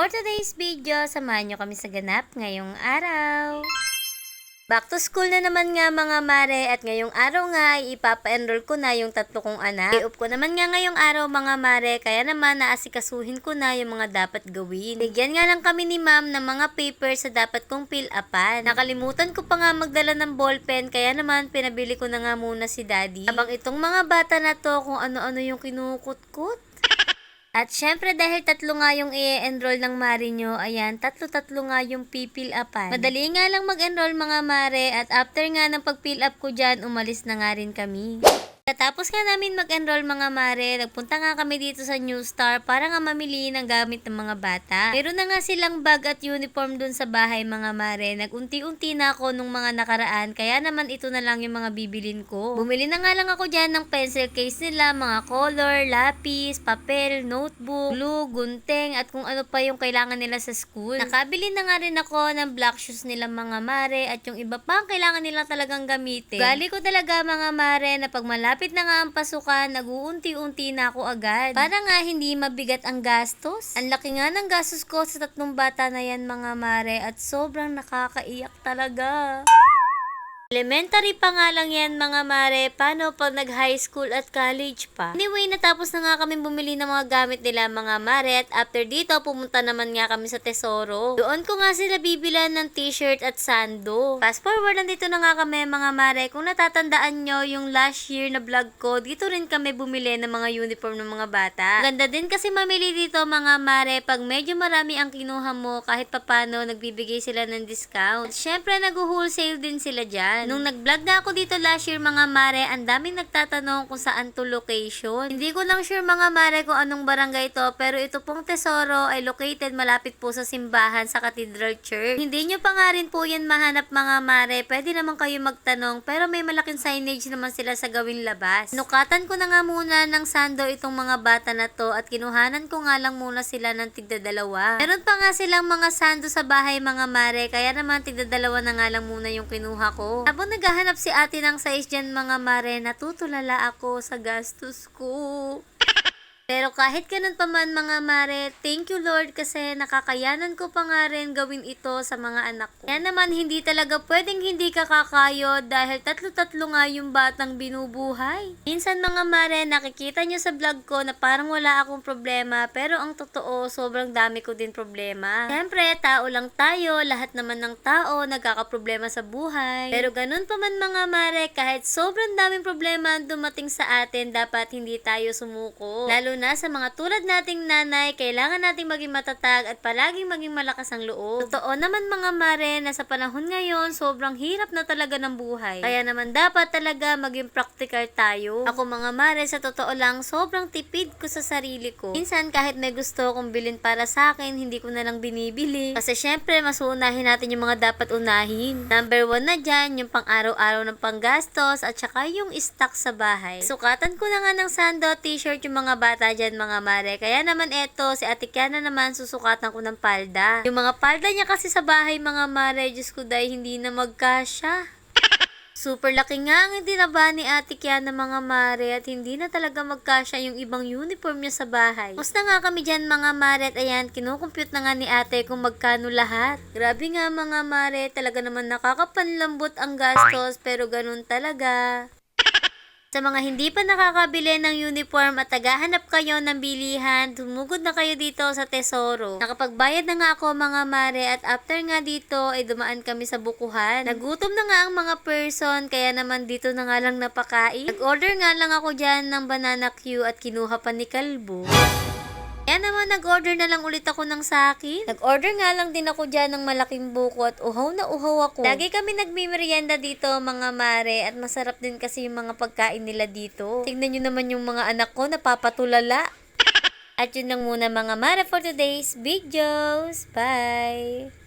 For today's video, samahan nyo kami sa ganap ngayong araw. Back to school na naman nga mga mare at ngayong araw nga ay ipapa-enroll ko na yung tatlo kong anak. I-up ko naman nga ngayong araw mga mare kaya naman naasikasuhin ko na yung mga dapat gawin. Bigyan nga lang kami ni ma'am ng mga papers sa dapat kong fill upan. Nakalimutan ko pa nga magdala ng ballpen kaya naman pinabili ko na nga muna si daddy. Habang itong mga bata na to kung ano-ano yung kinukut-kut. At syempre dahil tatlo nga yung i-enroll ng mare nyo, ayan, tatlo-tatlo nga yung pipil upan. Madali nga lang mag-enroll mga mare at after nga ng pag-fill up ko dyan, umalis na nga rin kami. Tapos nga namin mag-enroll mga mare, nagpunta nga kami dito sa New Star para nga mamili ng gamit ng mga bata. Meron na nga silang bag at uniform dun sa bahay mga mare. Nagunti-unti na ako nung mga nakaraan, kaya naman ito na lang yung mga bibilin ko. Bumili na nga lang ako dyan ng pencil case nila, mga color, lapis, papel, notebook, glue, gunting, at kung ano pa yung kailangan nila sa school. Nakabili na nga rin ako ng black shoes nila mga mare at yung iba pa ang kailangan nila talagang gamitin. Gali ko talaga mga mare na pag malapit na nga ang pasukan, nag-uunti-unti na ako agad. Para nga hindi mabigat ang gastos. Ang laki nga ng gastos ko sa tatlong bata na yan mga mare at sobrang nakakaiyak talaga. Elementary pa nga lang yan mga mare, paano pag nag-high school at college pa? Anyway, natapos na nga kami bumili ng mga gamit nila mga mare at after dito, pumunta naman nga kami sa Tesoro. Doon ko nga sila bibilan ng t-shirt at sando. Fast forward, nandito na nga kami mga mare. Kung natatandaan nyo yung last year na vlog ko, dito rin kami bumili ng mga uniform ng mga bata. Ganda din kasi mamili dito mga mare, pag medyo marami ang kinuha mo, kahit papano, nagbibigay sila ng discount. At syempre, nag-wholesale din sila dyan. Nung nag-vlog na ako dito last year mga mare, ang daming nagtatanong kung saan to location. Hindi ko lang sure mga mare kung anong barangay ito, pero ito pong Tesoro ay located malapit po sa simbahan sa Cathedral Church. Hindi nyo pa nga rin po yan mahanap mga mare, pwede naman kayo magtanong, pero may malaking signage naman sila sa gawing labas. Nukatan ko na nga muna ng sando itong mga bata na to at kinuhanan ko nga lang muna sila ng tigda-dalawa. Meron pa nga silang mga sando sa bahay mga mare, kaya naman tigda-dalawa na nga lang muna yung kinuha ko. Habang naghahanap si ate ng size dyan mga mare, natutulala ako sa gastos ko. Pero kahit ganun pa man mga mare, thank you Lord kasi nakakayanan ko pa nga rin gawin ito sa mga anak ko. Kaya naman hindi talaga pwedeng hindi ka kakayod dahil tatlo-tatlo nga yung batang binubuhay. Minsan mga mare, nakikita nyo sa vlog ko na parang wala akong problema pero ang totoo, sobrang dami ko din problema. Siyempre, tao lang tayo, lahat naman ng tao nagkakaproblema sa buhay. Pero ganun pa man mga mare, kahit sobrang daming problema ang dumating sa atin, dapat hindi tayo sumuko. Lalo na sa mga tulad nating nanay, kailangan nating maging matatag at palaging maging malakas ang loob. Totoo naman mga mare na sa panahon ngayon, sobrang hirap na talaga ng buhay. Kaya naman dapat talaga maging practical tayo. Ako mga mare, sa totoo lang, sobrang tipid ko sa sarili ko. Minsan kahit may gusto kong bilhin para sa akin, hindi ko na lang binibili. Kasi syempre, mas uunahin natin yung mga dapat unahin. Number 1 na dyan, yung pang araw-araw ng panggastos at saka yung stock sa bahay. Sukatan ko na nga ng sando, t-shirt yung mga bata dyan mga mare. Kaya naman eto, si Ate Kiana naman susukatan ko ng palda. Yung mga palda niya kasi sa bahay mga mare, Diyos ko dahil hindi na magkasya. Super laki nga ang itinaba ni Ate Kiana mga mare at hindi na talaga magkasya yung ibang uniform niya sa bahay. Musta nga kami dyan mga mare at ayan, kinukompute na nga ni ate kung magkano lahat. Grabe nga mga mare, talaga naman nakakapanlambot ang gastos pero ganun talaga. Sa mga hindi pa nakakabili ng uniform at tagahanap kayo ng bilihan, tumugod na kayo dito sa Tesoro. Nakapagbayad na nga ako mga mare at after nga dito ay dumaan kami sa bukuhan. Nagutom na nga ang mga person kaya naman dito na nga lang napakain. Nag-order nga lang ako dyan ng banana Q at kinuha pa ni Kalbo. Kaya naman nag-order na lang ulit ako ng sakin. Nag-order nga lang din ako dyan ng malaking buko at uhaw na uhaw ako. Lagi kami nagmimerienda dito mga mare at masarap din kasi yung mga pagkain nila dito. Tignan nyo naman yung mga anak ko napapatulala. At yun lang muna mga mare for today's videos. Bye!